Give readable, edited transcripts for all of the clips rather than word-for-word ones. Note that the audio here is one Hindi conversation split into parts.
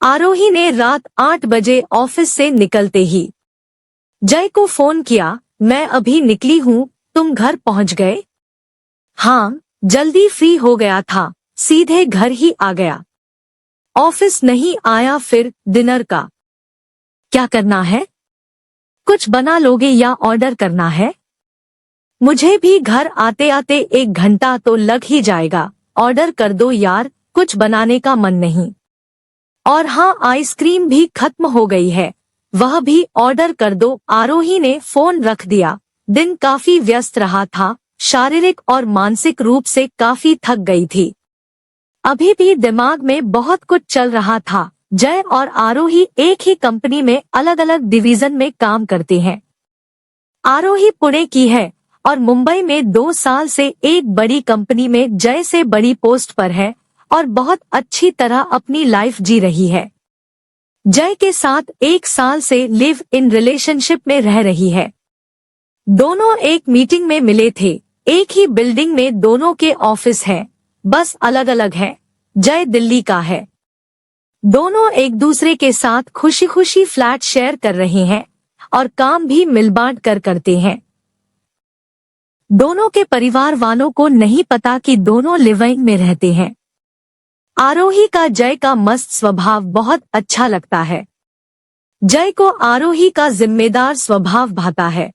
आरोही ने रात 8 बजे ऑफिस से निकलते ही जय को फोन किया। मैं अभी निकली हूँ, तुम घर पहुँच गए? हाँ, जल्दी फ्री हो गया था, सीधे घर ही आ गया। ऑफिस नहीं आया? फिर डिनर का क्या करना है? कुछ बना लोगे या ऑर्डर करना है? मुझे भी घर आते आते 1 घंटा तो लग ही जाएगा। ऑर्डर कर दो यार, कुछ बनाने का मन नहीं। और हाँ, आइसक्रीम भी खत्म हो गई है, वह भी ऑर्डर कर दो। आरोही ने फोन रख दिया। दिन काफी व्यस्त रहा था, शारीरिक और मानसिक रूप से काफी थक गई थी। अभी भी दिमाग में बहुत कुछ चल रहा था। जय और आरोही एक ही कंपनी में अलग अलग डिवीजन में काम करते हैं। आरोही पुणे की है और मुंबई में 2 साल से एक बड़ी कंपनी में जय से बड़ी पोस्ट पर है और बहुत अच्छी तरह अपनी लाइफ जी रही है। जय के साथ 1 साल से लिव इन रिलेशनशिप में रह रही है। दोनों एक मीटिंग में मिले थे। एक ही बिल्डिंग में दोनों के ऑफिस हैं, बस अलग अलग है। जय दिल्ली का है। दोनों एक दूसरे के साथ खुशी खुशी फ्लैट शेयर कर रहे हैं और काम भी मिलबांट कर करते हैं। दोनों के परिवार वालों को नहीं पता कि दोनों लिव इन में रहते हैं। आरोही का जय का मस्त स्वभाव बहुत अच्छा लगता है। जय को आरोही का जिम्मेदार स्वभाव भाता है।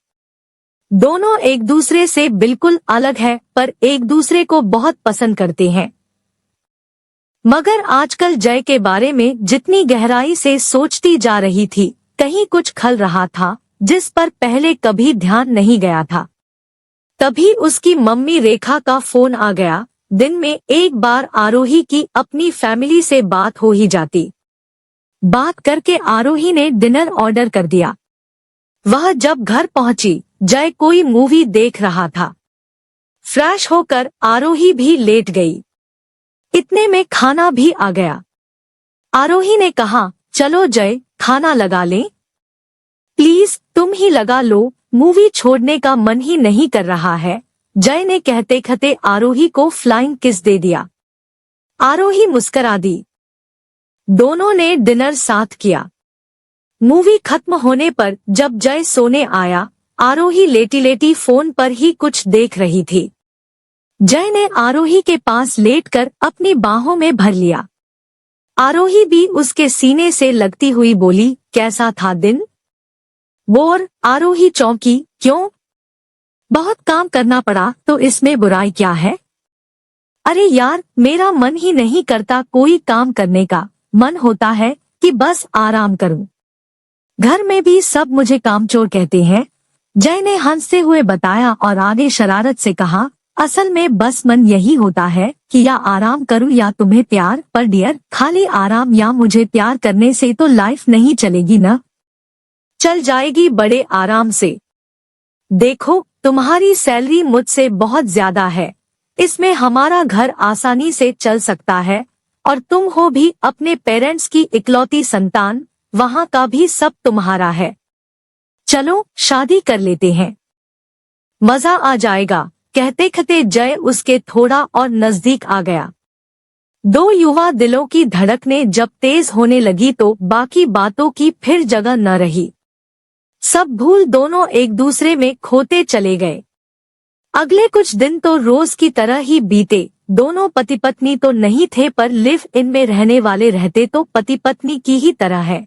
दोनों एक दूसरे से बिल्कुल अलग है, पर एक दूसरे को बहुत पसंद करते हैं। मगर आजकल जय के बारे में जितनी गहराई से सोचती जा रही थी, कहीं कुछ खल रहा था जिस पर पहले कभी ध्यान नहीं गया था। तभी उसकी मम्मी रेखा का फोन आ गया। दिन में एक बार आरोही की अपनी फैमिली से बात हो ही जाती। बात करके आरोही ने डिनर ऑर्डर कर दिया। वह जब घर पहुंची, जय कोई मूवी देख रहा था। फ्रेश होकर आरोही भी लेट गई। इतने में खाना भी आ गया। आरोही ने कहा, चलो जय, खाना लगा लें। प्लीज तुम ही लगा लो, मूवी छोड़ने का मन ही नहीं कर रहा है। जय ने कहते कहते आरोही को फ्लाइंग किस दे दिया। आरोही मुस्कुरा दी। दोनों ने डिनर साथ किया। मूवी खत्म होने पर जब जय सोने आया, आरोही लेटी लेटी फोन पर ही कुछ देख रही थी। जय ने आरोही के पास लेटकर अपनी बाहों में भर लिया। आरोही भी उसके सीने से लगती हुई बोली, कैसा था दिन? बोर। आरोही चौंकी। क्यों? बहुत काम करना पड़ा तो इसमें बुराई क्या है? अरे यार, मेरा मन ही नहीं करता कोई काम करने का। मन होता है कि बस आराम करूं। घर में भी सब मुझे कामचोर कहते हैं। जय ने हंसते हुए बताया और आगे शरारत से कहा, असल में बस मन यही होता है कि या आराम करूं या तुम्हें प्यार। पर डियर, खाली आराम या मुझे प्यार करने से तो लाइफ नहीं चलेगी ना। चल जाएगी बड़े आराम से। देखो, तुम्हारी सैलरी मुझसे बहुत ज्यादा है, इसमें हमारा घर आसानी से चल सकता है। और तुम हो भी अपने पेरेंट्स की इकलौती संतान, वहाँ का भी सब तुम्हारा है। चलो शादी कर लेते हैं, मजा आ जाएगा। कहते कहते जय उसके थोड़ा और नजदीक आ गया। दो युवा दिलों की धड़कनें जब तेज होने लगी तो बाकी बातों की फिर जगह न रही। सब भूल दोनों एक दूसरे में खोते चले गए। अगले कुछ दिन तो रोज की तरह ही बीते। दोनों पति पत्नी तो नहीं थे, पर लिव इन में रहने वाले रहते तो पति पत्नी की ही तरह है।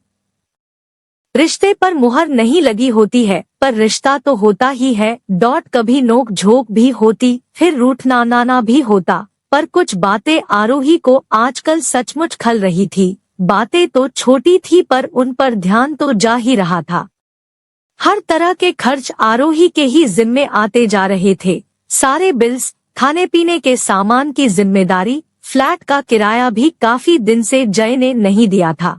रिश्ते पर मुहर नहीं लगी होती है, पर रिश्ता तो होता ही है। कभी नोक झोंक भी होती, फिर रूठना नाना भी होता। पर कुछ बातें आरोही को आजकल सचमुच खल रही थी। बातें तो छोटी थी, पर उन पर ध्यान तो जा ही रहा था। हर तरह के खर्च आरोही के ही जिम्मे आते जा रहे थे। सारे बिल्स, खाने पीने के सामान की जिम्मेदारी, फ्लैट का किराया भी काफी दिन से जय ने नहीं दिया था।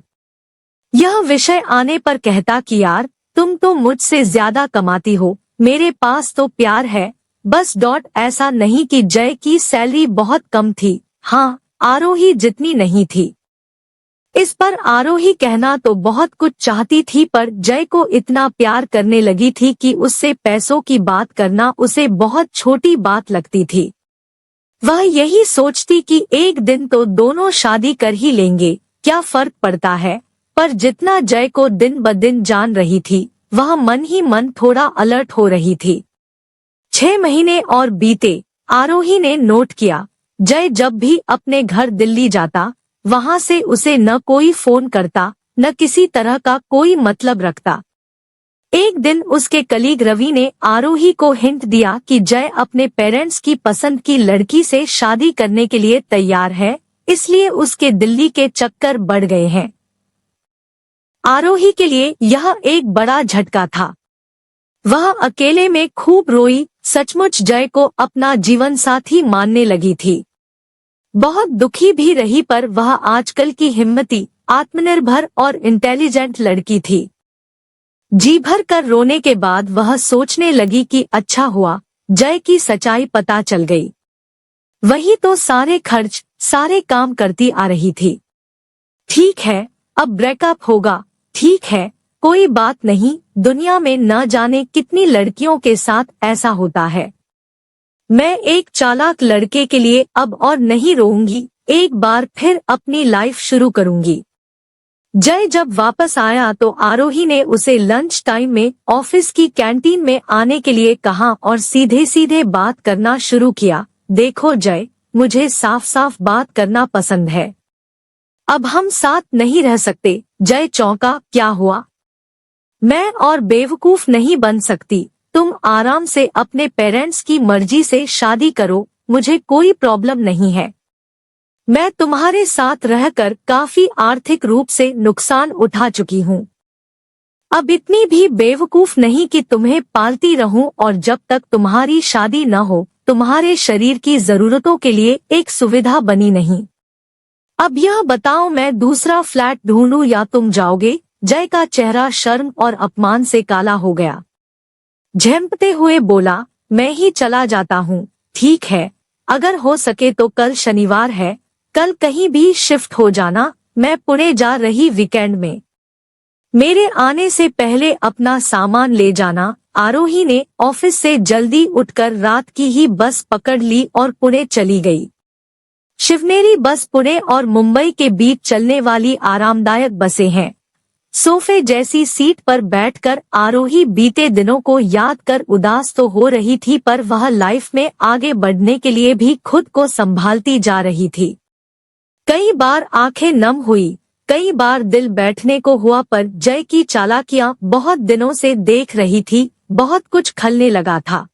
यह विषय आने पर कहता कि यार, तुम तो मुझसे ज्यादा कमाती हो, मेरे पास तो प्यार है बस। ऐसा नहीं कि जय की सैलरी बहुत कम थी, हाँ, आरोही जितनी नहीं थी। इस पर आरोही कहना तो बहुत कुछ चाहती थी, पर जय को इतना प्यार करने लगी थी कि उससे पैसों की बात करना उसे बहुत छोटी बात लगती थी। वह यही सोचती कि एक दिन तो दोनों शादी कर ही लेंगे, क्या फर्क पड़ता है। पर जितना जय को दिन ब दिन जान रही थी, वह मन ही मन थोड़ा अलर्ट हो रही थी। 6 महीने और बीते। आरोही ने नोट किया, जय जब भी अपने घर दिल्ली जाता, वहां से उसे न कोई फोन करता, न किसी तरह का कोई मतलब रखता। एक दिन उसके कलीग रवि ने आरोही को हिंट दिया कि जय अपने पेरेंट्स की पसंद की लड़की से शादी करने के लिए तैयार है, इसलिए उसके दिल्ली के चक्कर बढ़ गए हैं। आरोही के लिए यह एक बड़ा झटका था। वह अकेले में खूब रोई, सचमुच जय को अपना जीवन साथी मानने लगी थी। बहुत दुखी भी रही, पर वह आजकल की हिम्मती, आत्मनिर्भर और इंटेलिजेंट लड़की थी। जी भर कर रोने के बाद वह सोचने लगी कि अच्छा हुआ जय की सच्चाई पता चल गई। वही तो सारे खर्च, सारे काम करती आ रही थी। ठीक है, अब ब्रेकअप होगा, ठीक है, कोई बात नहीं, दुनिया में न जाने कितनी लड़कियों के साथ ऐसा होता है। मैं एक चालाक लड़के के लिए अब और नहीं रोऊंगी, एक बार फिर अपनी लाइफ शुरू करूंगी। जय जब वापस आया तो आरोही ने उसे लंच टाइम में ऑफिस की कैंटीन में आने के लिए कहा और सीधे सीधे बात करना शुरू किया। देखो जय, मुझे साफ साफ बात करना पसंद है। अब हम साथ नहीं रह सकते। जय चौंका, क्या हुआ? मैं और बेवकूफ नहीं बन सकती। तुम आराम से अपने पेरेंट्स की मर्जी से शादी करो, मुझे कोई प्रॉब्लम नहीं है। मैं तुम्हारे साथ रहकर काफी आर्थिक रूप से नुकसान उठा चुकी हूँ। अब इतनी भी बेवकूफ नहीं कि तुम्हें पालती रहूं और जब तक तुम्हारी शादी न हो तुम्हारे शरीर की जरूरतों के लिए एक सुविधा बनी नहीं। अब यह बताओ, मैं दूसरा फ्लैट ढूंढूं या तुम जाओगे? जय का चेहरा शर्म और अपमान से काला हो गया। झेंपते हुए बोला, मैं ही चला जाता हूँ। ठीक है, अगर हो सके तो कल शनिवार है, कल कहीं भी शिफ्ट हो जाना। मैं पुणे जा रही वीकेंड में, मेरे आने से पहले अपना सामान ले जाना। आरोही ने ऑफिस से जल्दी उठकर रात की ही बस पकड़ ली और पुणे चली गई। शिवनेरी बस पुणे और मुंबई के बीच चलने वाली आरामदायक बसें हैं। सोफे जैसी सीट पर बैठकर आरोही बीते दिनों को याद कर उदास तो हो रही थी, पर वह लाइफ में आगे बढ़ने के लिए भी खुद को संभालती जा रही थी। कई बार आंखें नम हुई, कई बार दिल बैठने को हुआ, पर जय की चालाकियां बहुत दिनों से देख रही थी। बहुत कुछ खलने लगा था।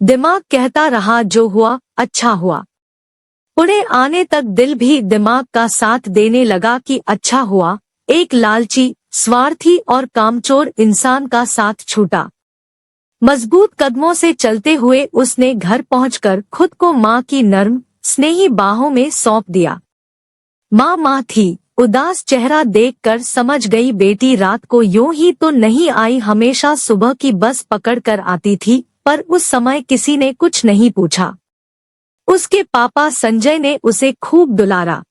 दिमाग कहता रहा जो हुआ अच्छा हुआ। पुणे आने तक दिल भी दिमाग का साथ देने लगा कि अच्छा हुआ एक लालची, स्वार्थी और कामचोर इंसान का साथ छूटा। मजबूत कदमों से चलते हुए उसने घर पहुंचकर खुद को माँ की नर्म, स्नेही बाहों में सौंप दिया। माँ थी। उदास चेहरा देखकर समझ गई बेटी रात को यूं ही तो नहीं आई, हमेशा सुबह की बस पकड़कर आती थी, पर उस समय किसी ने कुछ नहीं पूछा। उसके पापा संजय ने उसे खूब दुलारा।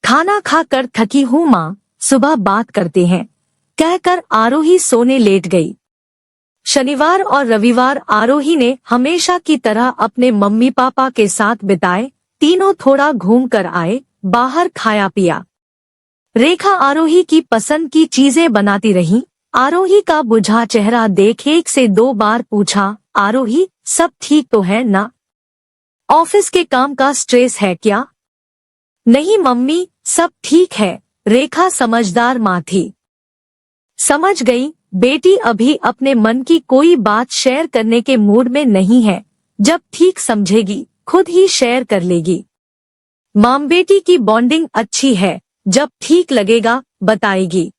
खाना खाकर थकी हूँ माँ, सुबह बात करते हैं, कहकर आरोही सोने लेट गई। शनिवार और रविवार आरोही ने हमेशा की तरह अपने मम्मी पापा के साथ बिताए। तीनों थोड़ा घूम कर आए, बाहर खाया पिया। रेखा आरोही की पसंद की चीजें बनाती रही। आरोही का बुझा चेहरा देख 1 से 2 बार पूछा, आरोही सब ठीक तो है ना? ऑफिस के काम का स्ट्रेस है क्या? नहीं मम्मी, सब ठीक है। रेखा समझदार माँ थी। समझ गई, बेटी अभी अपने मन की कोई बात शेयर करने के मूड में नहीं है, जब ठीक समझेगी खुद ही शेयर कर लेगी। माम बेटी की बॉन्डिंग अच्छी है, जब ठीक लगेगा बताएगी।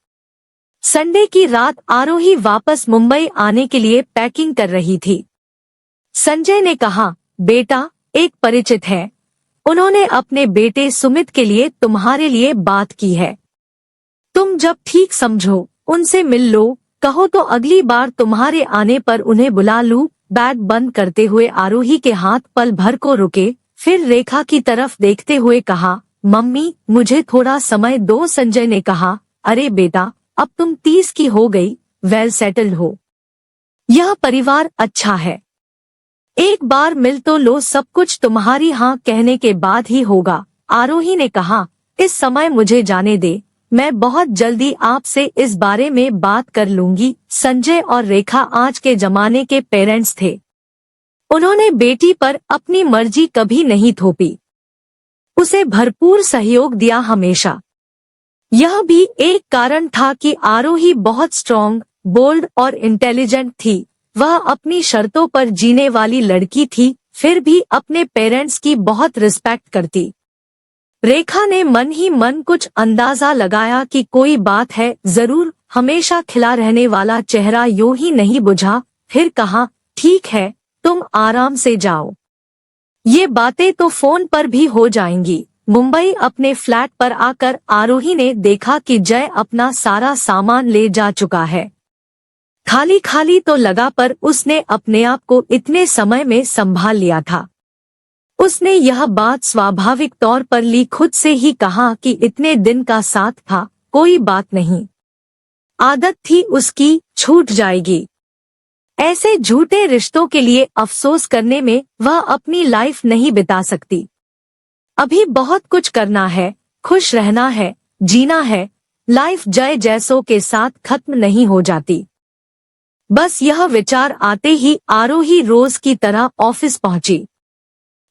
संडे की रात आरोही वापस मुंबई आने के लिए पैकिंग कर रही थी। संजय ने कहा, बेटा एक परिचित है, उन्होंने अपने बेटे सुमित के लिए तुम्हारे लिए बात की है। तुम जब ठीक समझो उनसे मिल लो, कहो तो अगली बार तुम्हारे आने पर उन्हें बुला लूं। बैग बंद करते हुए आरोही के हाथ पल भर को रुके, फिर रेखा की तरफ देखते हुए कहा, मम्मी मुझे थोड़ा समय दो। संजय ने कहा, अरे बेटा अब तुम 30 की हो गई, वेल सेटल्ड हो, यह परिवार अच्छा है, एक बार मिल तो लो, सब कुछ तुम्हारी हाँ कहने के बाद ही होगा। आरोही ने कहा, इस समय मुझे जाने दे, मैं बहुत जल्दी आपसे इस बारे में बात कर लूंगी। संजय और रेखा आज के जमाने के पेरेंट्स थे। उन्होंने बेटी पर अपनी मर्जी कभी नहीं थोपी, उसे भरपूर सहयोग दिया हमेशा। यह भी एक कारण था कि आरोही बहुत स्ट्रॉन्ग, बोल्ड और इंटेलिजेंट थी। वह अपनी शर्तों पर जीने वाली लड़की थी, फिर भी अपने पेरेंट्स की बहुत रिस्पेक्ट करती। रेखा ने मन ही मन कुछ अंदाजा लगाया कि कोई बात है जरूर। हमेशा खिला रहने वाला चेहरा यूं ही नहीं बुझा। फिर कहा, ठीक है, तुम आराम से जाओ, ये बातें तो फोन पर भी हो जाएंगी। मुंबई अपने फ्लैट पर आकर आरोही ने देखा कि जय अपना सारा सामान ले जा चुका है। खाली खाली तो लगा, पर उसने अपने आप को इतने समय में संभाल लिया था। उसने यह बात स्वाभाविक तौर पर ली, खुद से ही कहा कि इतने दिन का साथ था, कोई बात नहीं, आदत थी उसकी, छूट जाएगी। ऐसे झूठे रिश्तों के लिए अफसोस करने में वह अपनी लाइफ नहीं बिता सकती। अभी बहुत कुछ करना है, खुश रहना है, जीना है। लाइफ जय जैसों के साथ खत्म नहीं हो जाती। बस यह विचार आते ही आरोही रोज की तरह ऑफिस पहुंची।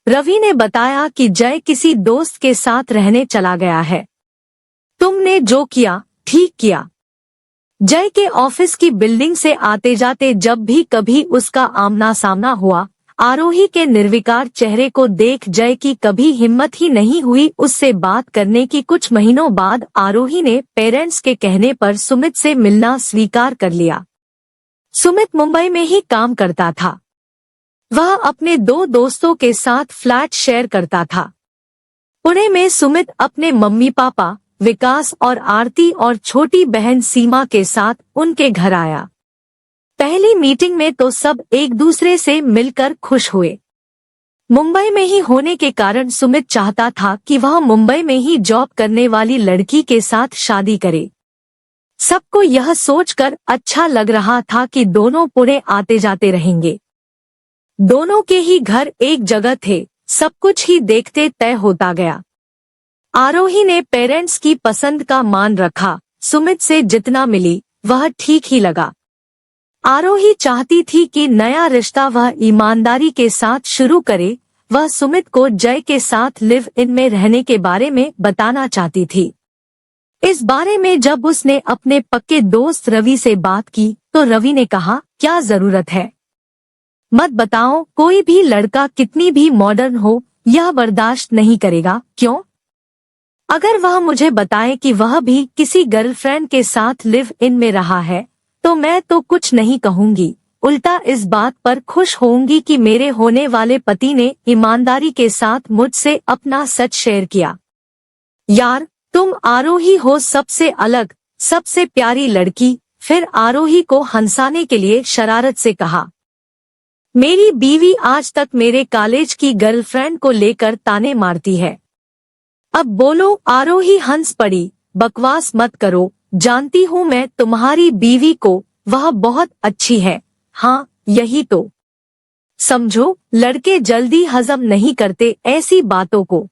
रवि ने बताया कि जय किसी दोस्त के साथ रहने चला गया है। तुमने जो किया ठीक किया। जय के ऑफिस की बिल्डिंग से आते जाते जब भी कभी उसका आमना सामना हुआ, आरोही के निर्विकार चेहरे को देख जय की कभी हिम्मत ही नहीं हुई उससे बात करने की। कुछ महीनों बाद आरोही ने पेरेंट्स के कहने पर सुमित से मिलना स्वीकार कर लिया। सुमित मुंबई में ही काम करता था। वह अपने दो दोस्तों के साथ फ्लैट शेयर करता था। पुणे में सुमित अपने मम्मी पापा विकास और आरती और छोटी बहन सीमा के साथ उनके घर आया। पहली मीटिंग में तो सब एक दूसरे से मिलकर खुश हुए। मुंबई में ही होने के कारण सुमित चाहता था कि वह मुंबई में ही जॉब करने वाली लड़की के साथ शादी करे। सबको यह सोचकर अच्छा लग रहा था कि दोनों पुणे आते जाते रहेंगे। दोनों के ही घर एक जगह थे, सब कुछ ही देखते तय होता गया। आरोही ने पेरेंट्स की पसंद का मान रखा। सुमित से जितना मिली वह ठीक ही लगा। आरोही चाहती थी कि नया रिश्ता वह ईमानदारी के साथ शुरू करे। वह सुमित को जय के साथ लिव इन में रहने के बारे में बताना चाहती थी। इस बारे में जब उसने अपने पक्के दोस्त रवि से बात की तो रवि ने कहा, क्या जरूरत है, मत बताओ। कोई भी लड़का कितनी भी मॉडर्न हो यह बर्दाश्त नहीं करेगा। क्यों? अगर वह मुझे बताए कि वह भी किसी गर्लफ्रेंड के साथ लिव इन में रहा है तो मैं तो कुछ नहीं कहूंगी, उल्टा इस बात पर खुश होंगी कि मेरे होने वाले पति ने ईमानदारी के साथ मुझसे अपना सच शेयर किया। यार, तुम आरोही हो सबसे अलग, सबसे प्यारी लड़की। फिर आरोही को हंसाने के लिए शरारत से कहा, मेरी बीवी आज तक मेरे कॉलेज की गर्लफ्रेंड को लेकर ताने मारती है। अब बोलो। आरोही हंस पड़ी, बकवास मत करो, जानती हूँ मैं तुम्हारी बीवी को, वह बहुत अच्छी है। हाँ, यही तो समझो, लड़के जल्दी हजम नहीं करते ऐसी बातों को।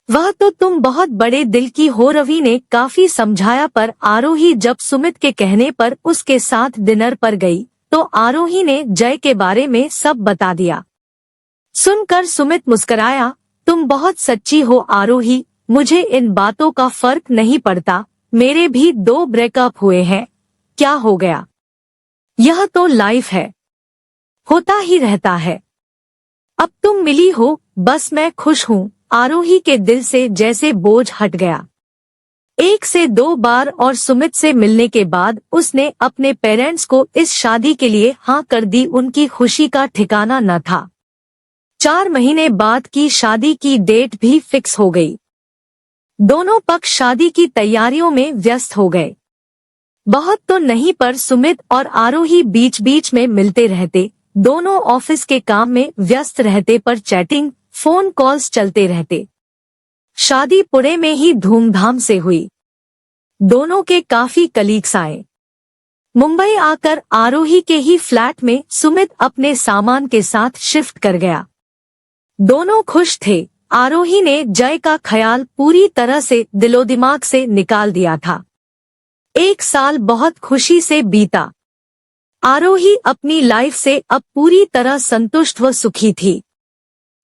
वह तो तुम बहुत बड़े दिल की हो। रवि ने काफी समझाया, पर आरोही जब सुमित के कहने पर उसके साथ डिनर पर गई तो आरोही ने जय के बारे में सब बता दिया। सुनकर सुमित मुस्कराया, तुम बहुत सच्ची हो आरोही, मुझे इन बातों का फर्क नहीं पड़ता। मेरे भी 2 ब्रेकअप हुए हैं, क्या हो गया, यह तो लाइफ है, होता ही रहता है। अब तुम मिली हो, बस मैं खुश हूँ। आरोही के दिल से जैसे बोझ हट गया। 1 से 2 बार और सुमित से मिलने के बाद उसने अपने पेरेंट्स को इस शादी के लिए हाँ कर दी। उनकी खुशी का ठिकाना न था। 4 महीने बाद की शादी की डेट भी फिक्स हो गई। दोनों पक्ष शादी की तैयारियों में व्यस्त हो गए। बहुत तो नहीं, पर सुमित और आरोही बीच बीच में मिलते रहते। दोनों ऑफिस के काम में व्यस्त रहते, पर चैटिंग, फोन कॉल्स चलते रहते। शादी पुणे में ही धूमधाम से हुई। दोनों के काफी कलीग्स आए। मुंबई आकर आरोही के ही फ्लैट में सुमित अपने सामान के साथ शिफ्ट कर गया। दोनों खुश थे। आरोही ने जय का ख्याल पूरी तरह से दिलोदिमाग से निकाल दिया था। 1 साल बहुत खुशी से बीता। आरोही अपनी लाइफ से अब पूरी तरह संतुष्ट व सुखी थी।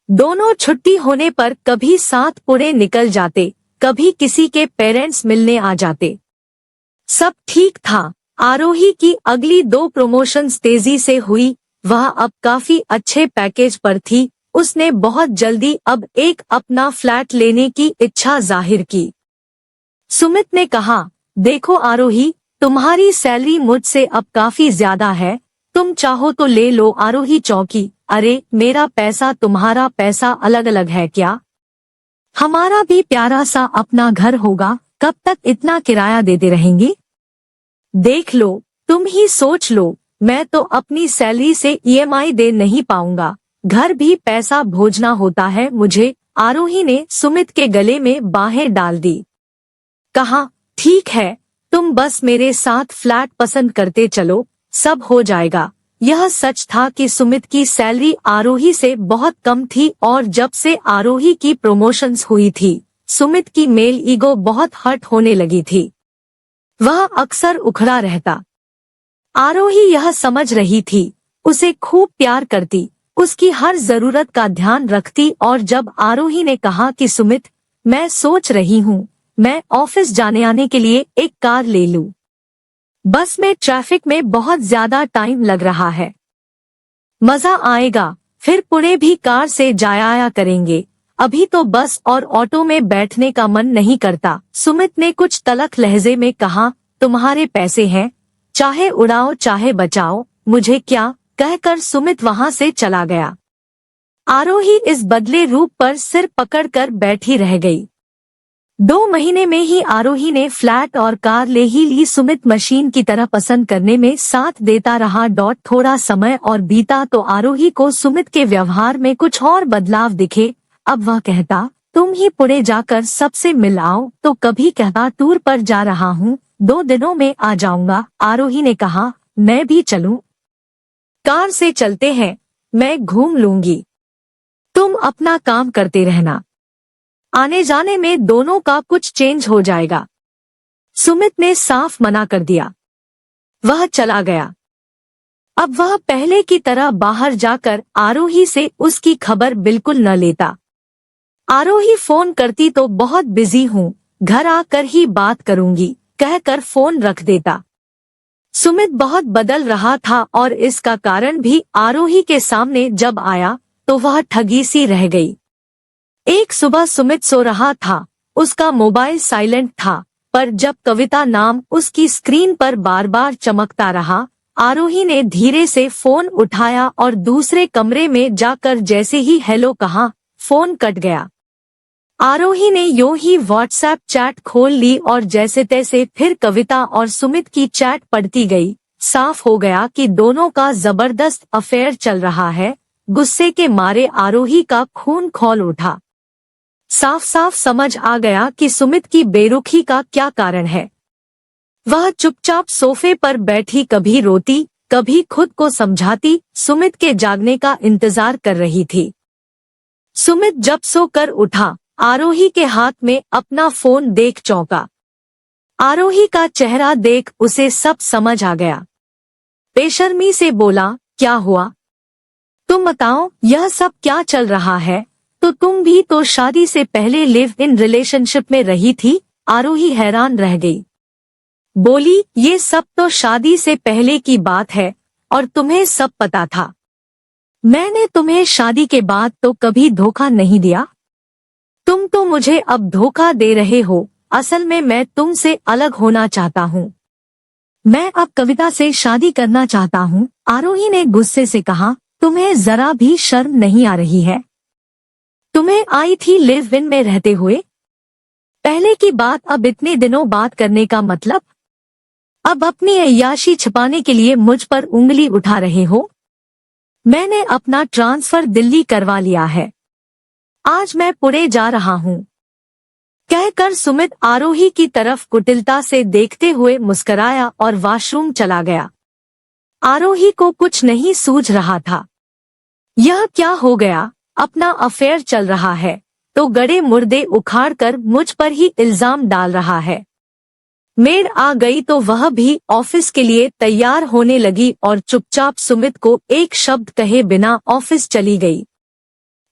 दोनों छुट्टी होने पर कभी साथ पुणे निकल जाते, कभी किसी के पेरेंट्स मिलने आ जाते। सब ठीक था। आरोही की अगली 2 प्रमोशंस तेजी से हुई। वह अब काफी अच्छे पैकेज पर थी। उसने बहुत जल्दी अब एक अपना फ्लैट लेने की इच्छा जाहिर की। सुमित ने कहा, देखो आरोही, तुम्हारी सैलरी मुझसे अब काफी ज्यादा है, तुम चाहो तो ले लो। आरोही चौंकी, अरे मेरा पैसा तुम्हारा पैसा अलग अलग है क्या? हमारा भी प्यारा सा अपना घर होगा, कब तक इतना किराया देते रहेंगे? देख लो, तुम ही सोच लो, मैं तो अपनी सैलरी से ईएमआई दे नहीं पाऊंगा, घर भी पैसा भेजना होता है मुझे। आरोही ने सुमित के गले में बाहें डाल दी। कहा, ठीक है, तुम बस मेरे साथ फ्लैट पसंद करते चलो, सब हो जाएगा। यह सच था कि सुमित की सैलरी आरोही से बहुत कम थी और जब से आरोही की प्रमोशंस हुई थी, सुमित की मेल ईगो बहुत हर्ट होने लगी थी। वह अक्सर उखड़ा रहता। आरोही यह समझ रही थी, उसे खूब प्यार करती, उसकी हर जरूरत का ध्यान रखती। और जब आरोही ने कहा कि सुमित, मैं सोच रही हूँ मैं ऑफिस जाने आने के लिए एक कार ले लूं। बस में ट्रैफिक में बहुत ज्यादा टाइम लग रहा है, मजा आएगा, फिर पुणे भी कार से जाया आया करेंगे, अभी तो बस और ऑटो में बैठने का मन नहीं करता। सुमित ने कुछ तलख लहजे में कहा, तुम्हारे पैसे हैं, चाहे उड़ाओ चाहे बचाओ, मुझे क्या? कहकर सुमित वहां से चला गया। आरोही इस बदले रूप पर सिर पकड़कर बैठी रह गई। 2 महीने में ही आरोही ने फ्लैट और कार ले ही ली। सुमित मशीन की तरह पसंद करने में साथ देता रहा। थोड़ा समय और बीता तो आरोही को सुमित के व्यवहार में कुछ और बदलाव दिखे। अब वह कहता, तुम ही पुणे जाकर सबसे मिल आओ, तो कभी कहता टूर पर जा रहा हूँ, 2 दिनों में आ जाऊंगा। आरोही ने कहा, मैं भी चलूं? कार से चलते हैं, मैं घूम लूंगी, तुम अपना काम करते रहना, आने जाने में दोनों का कुछ चेंज हो जाएगा। सुमित ने साफ मना कर दिया। वह चला गया। अब वह पहले की तरह बाहर जाकर आरोही से उसकी खबर बिल्कुल न लेता। आरोही फोन करती तो बहुत बिजी हूँ, घर आकर ही बात करूंगी, कहकर फोन रख देता। सुमित बहुत बदल रहा था और इसका कारण भी आरोही के सामने जब आया तो वह ठगी सी रह गई। एक सुबह सुमित सो रहा था, उसका मोबाइल साइलेंट था, पर जब कविता नाम उसकी स्क्रीन पर बार बार चमकता रहा, आरोही ने धीरे से फोन उठाया और दूसरे कमरे में जाकर जैसे ही हेलो कहा, फोन कट गया। आरोही ने यूं ही व्हाट्सएप चैट खोल ली और जैसे तैसे फिर कविता और सुमित की चैट पढ़ती गई। साफ हो गया कि दोनों का जबरदस्त अफेयर चल रहा है। गुस्से के मारे आरोही का खून खौल उठा। साफ साफ समझ आ गया कि सुमित की बेरुखी का क्या कारण है। वह चुपचाप सोफे पर बैठी कभी रोती, कभी खुद को समझाती, सुमित के जागने का इंतजार कर रही थी। सुमित जब सोकर उठा, आरोही के हाथ में अपना फोन देख चौंका। आरोही का चेहरा देख उसे सब समझ आ गया। बेशर्मी से बोला, क्या हुआ? तुम बताओ, यह सब क्या चल रहा है? तो तुम भी तो शादी से पहले लिव इन रिलेशनशिप में रही थी। आरोही हैरान रह गई। बोली, ये सब तो शादी से पहले की बात है और तुम्हें सब पता था। मैंने तुम्हें शादी के बाद तो कभी धोखा नहीं दिया। तुम तो मुझे अब धोखा दे रहे हो। असल में मैं तुमसे अलग होना चाहता हूँ। मैं अब कविता से शादी करना चाहता हूँ। आरोही ने गुस्से से कहा, तुम्हें जरा भी शर्म नहीं आ रही है? तुम्हें आई थी लिव इन में रहते हुए। पहले की बात अब इतने दिनों बात करने का मतलब? अब अपनी अय्याशी छिपाने के लिए मुझ पर उंगली उठा रहे हो? मैंने अपना ट्रांसफर दिल्ली करवा लिया है, आज मैं पुणे जा रहा हूँ। कहकर सुमित आरोही की तरफ कुटिलता से देखते हुए मुस्कराया और वॉशरूम चला गया। आरोही को कुछ नहीं सूझ रहा था। यह क्या हो गया? अपना अफेयर चल रहा है, तो गड़े मुर्दे उखाड़कर मुझ पर ही इल्जाम डाल रहा है। मेड आ गई तो वह भी ऑफिस के लिए तैयार होने लगी और चुपचाप सुमित को एक शब्द कहे बिना ऑफिस चली गई।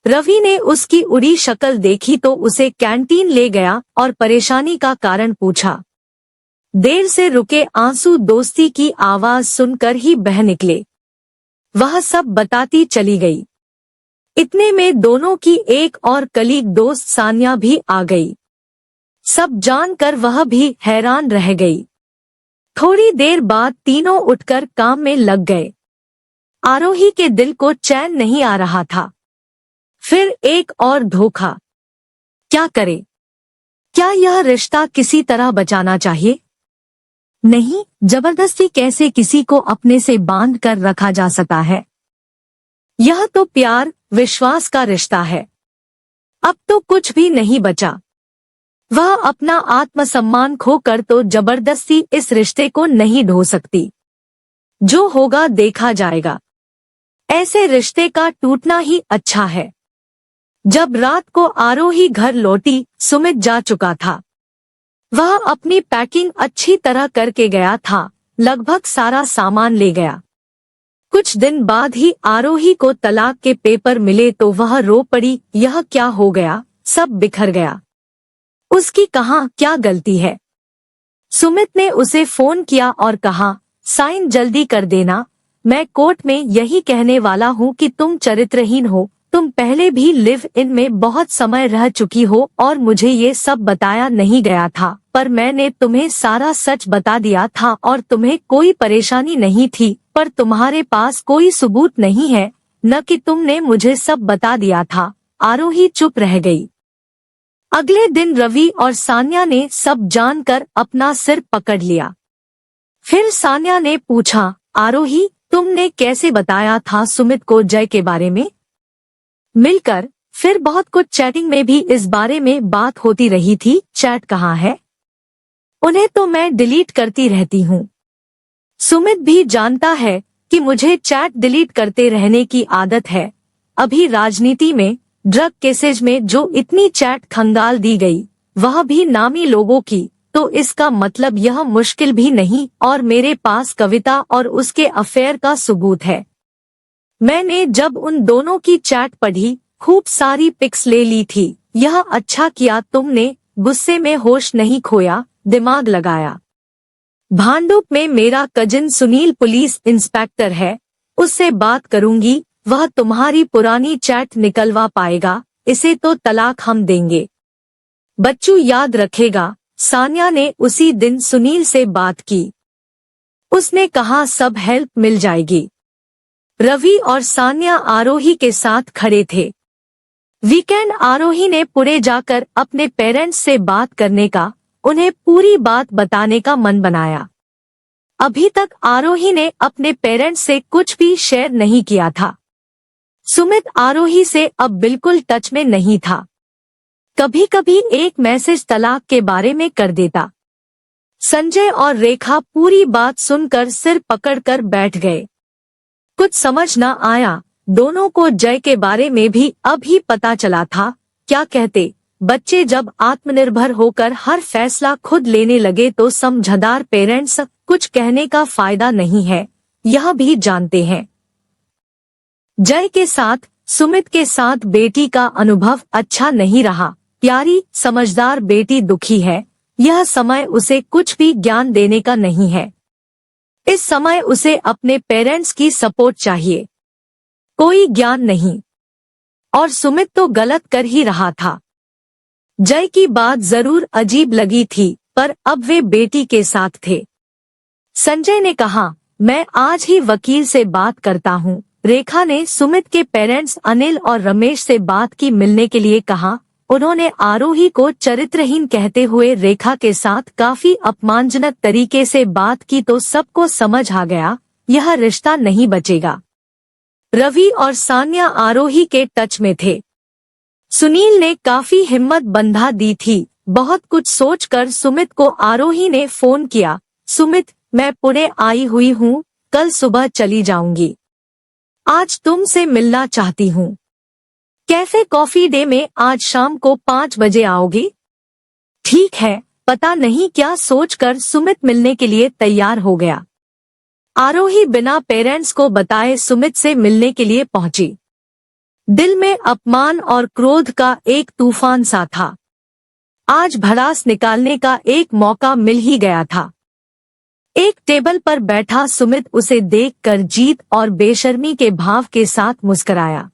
रवि ने उसकी उड़ी शक्ल देखी तो उसे कैंटीन ले गया और परेशानी का कारण पूछा। देर से रुके आंसू दोस्ती की आवाज सुनकर ही बह निकले। वह सब बताती चली गई। इतने में दोनों की एक और कलीग दोस्त सान्या भी आ गई। सब जानकर वह भी हैरान रह गई। थोड़ी देर बाद तीनों उठकर काम में लग गए। आरोही के दिल को चैन नहीं आ रहा था। फिर एक और धोखा। क्या करे? क्या यह रिश्ता किसी तरह बचाना चाहिए? नहीं, जबरदस्ती कैसे किसी को अपने से बांध कर रखा जा सकता है? यह तो प्यार विश्वास का रिश्ता है। अब तो कुछ भी नहीं बचा। वह अपना आत्मसम्मान खोकर तो जबरदस्ती इस रिश्ते को नहीं ढो सकती। जो होगा देखा जाएगा। ऐसे रिश्ते का टूटना ही अच्छा है। जब रात को आरोही घर लौटी, सुमित जा चुका था। वह अपनी पैकिंग अच्छी तरह करके गया था, लगभग सारा सामान ले गया। कुछ दिन बाद ही आरोही को तलाक के पेपर मिले तो वह रो पड़ी। यह क्या हो गया? सब बिखर गया। उसकी कहाँ क्या गलती है? सुमित ने उसे फोन किया और कहा, साइन जल्दी कर देना। मैं कोर्ट में यही कहने वाला हूँ कि तुम चरित्रहीन हो। तुम पहले भी लिव इन में बहुत समय रह चुकी हो और मुझे ये सब बताया नहीं गया था, पर मैंने तुम्हें सारा सच बता दिया था और तुम्हें कोई परेशानी नहीं थी, पर तुम्हारे पास कोई सबूत नहीं है न कि तुमने मुझे सब बता दिया था। आरोही चुप रह गई। अगले दिन रवि और सान्या ने सब जानकर अपना सिर पकड़ लिया। फिर सान्या ने पूछा, आरोही तुमने कैसे बताया था सुमित को जय के बारे में? मिलकर फिर बहुत कुछ चैटिंग में भी इस बारे में बात होती रही थी। चैट कहाँ है? उन्हें तो मैं डिलीट करती रहती हूँ। सुमित भी जानता है कि मुझे चैट डिलीट करते रहने की आदत है। अभी राजनीति में ड्रग केसेज में जो इतनी चैट खंगाल दी गई, वह भी नामी लोगों की, तो इसका मतलब यह मुश्किल भी नहीं और मेरे पास कविता और उसके अफेयर का सबूत है। मैंने जब उन दोनों की चैट पढ़ी, खूब सारी पिक्स ले ली थी। यह अच्छा किया तुमने, गुस्से में होश नहीं खोया, दिमाग लगाया। भांडुप में मेरा कजिन सुनील पुलिस इंस्पेक्टर है, उससे बात करूंगी, वह तुम्हारी पुरानी चैट निकलवा पाएगा। इसे तो तलाक हम देंगे। बच्चू याद रखेगा। सान्या ने उसी दिन सुनील से बात की। उसने कहा सब हेल्प मिल जाएगी। रवि और सान्या आरोही के साथ खड़े थे। वीकेंड आरोही ने पुणे जाकर अपने पेरेंट्स से बात करने का, उन्हें पूरी बात बताने का मन बनाया। अभी तक आरोही ने अपने पेरेंट्स से कुछ भी शेयर नहीं किया था। सुमित आरोही से अब बिल्कुल टच में नहीं था। कभी कभी एक मैसेज तलाक के बारे में कर देता। संजय और रेखा पूरी बात सुनकर सिर पकड़कर बैठ गए। कुछ समझ न आया। दोनों को जय के बारे में भी अभी पता चला था। क्या कहते? बच्चे जब आत्मनिर्भर होकर हर फैसला खुद लेने लगे तो समझदार पेरेंट्स कुछ कहने का फायदा नहीं है, यह भी जानते हैं। जय के साथ, सुमित के साथ बेटी का अनुभव अच्छा नहीं रहा। प्यारी समझदार बेटी दुखी है। यह समय उसे कुछ भी ज्ञान देने का नहीं है। इस समय उसे अपने पेरेंट्स की सपोर्ट चाहिए, कोई ज्ञान नहीं। और सुमित तो गलत कर ही रहा था। जय की बात जरूर अजीब लगी थी, पर अब वे बेटी के साथ थे। संजय ने कहा, मैं आज ही वकील से बात करता हूँ। रेखा ने सुमित के पेरेंट्स अनिल और रमेश से बात की, मिलने के लिए कहा। उन्होंने आरोही को चरित्रहीन कहते हुए रेखा के साथ काफी अपमानजनक तरीके से बात की तो सबको समझ आ गया, यह रिश्ता नहीं बचेगा। रवि और सान्या आरोही के टच में थे। सुनील ने काफी हिम्मत बंधा दी थी। बहुत कुछ सोचकर सुमित को आरोही ने फोन किया। सुमित, मैं पुणे आई हुई हूँ, कल सुबह चली जाऊंगी। आज तुमसे मिलना चाहती हूँ। कैफे कॉफी डे में आज शाम को 5 बजे आओगे? ठीक है, पता नहीं क्या सोचकर सुमित मिलने के लिए तैयार हो गया। आरोही बिना पेरेंट्स को बताए सुमित से मिलने के लिए पहुंची। दिल में अपमान और क्रोध का एक तूफान सा था। आज भड़ास निकालने का एक मौका मिल ही गया था। एक टेबल पर बैठा सुमित उसे देखकर जीत और बेशर्मी के भाव के साथ मुस्कुराया।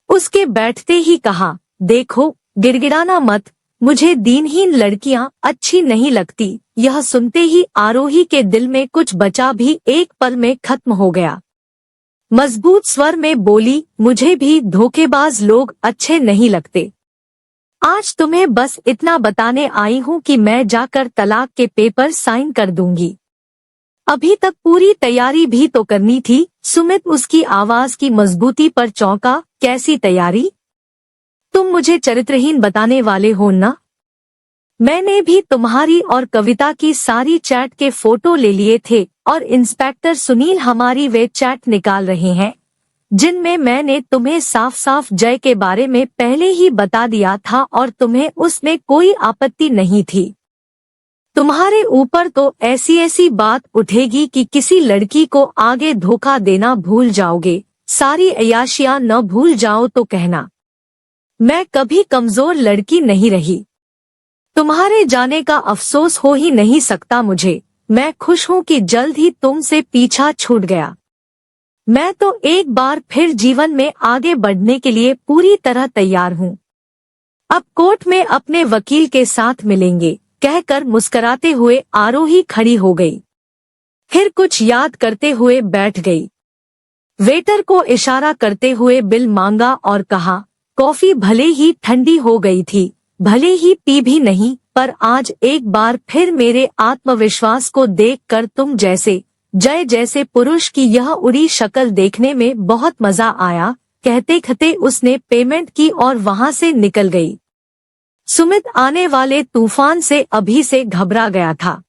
उसके बैठते ही कहा, देखो, गिड़गिड़ाना मत, मुझे दीनहीन लड़कियां अच्छी नहीं लगती। यह सुनते ही आरोही के दिल में कुछ बचा भी एक पल में खत्म हो गया। मजबूत स्वर में बोली, मुझे भी धोखेबाज लोग अच्छे नहीं लगते। आज तुम्हें बस इतना बताने आई हूँ कि मैं जाकर तलाक के पेपर साइन कर दूंगी। अभी तक पूरी तैयारी भी तो करनी थी। सुमित उसकी आवाज की मजबूती पर चौंका। कैसी तैयारी? तुम मुझे चरित्रहीन बताने वाले हो ना? मैंने भी तुम्हारी और कविता की सारी चैट के फोटो ले लिए थे और इंस्पेक्टर सुनील हमारी वे चैट निकाल रहे हैं जिनमें मैंने तुम्हें साफ साफ जय के बारे में पहले ही बता दिया था और तुम्हें उसमें कोई आपत्ति नहीं थी। तुम्हारे ऊपर तो ऐसी ऐसी बात उठेगी कि किसी लड़की को आगे धोखा देना भूल जाओगे। सारी अय्याशियां न भूल जाओ तो कहना। मैं कभी कमजोर लड़की नहीं रही। तुम्हारे जाने का अफसोस हो ही नहीं सकता मुझे। मैं खुश हूँ कि जल्द ही तुमसे पीछा छूट गया। मैं तो एक बार फिर जीवन में आगे बढ़ने के लिए पूरी तरह तैयार हूँ। अब कोर्ट में अपने वकील के साथ मिलेंगे, कहकर मुस्कुराते हुए आरोही खड़ी हो गई। फिर कुछ याद करते हुए बैठ गई। वेटर को इशारा करते हुए बिल मांगा और कहा, कॉफी भले ही ठंडी हो गई थी, भले ही पी भी नहीं, पर आज एक बार फिर मेरे आत्मविश्वास को देखकर तुम जैसे जय जैसे पुरुष की यह उड़ी शक्ल देखने में बहुत मजा आया। कहते कहते उसने पेमेंट की और वहां से निकल गई। सुमित आने वाले तूफान से अभी से घबरा गया था।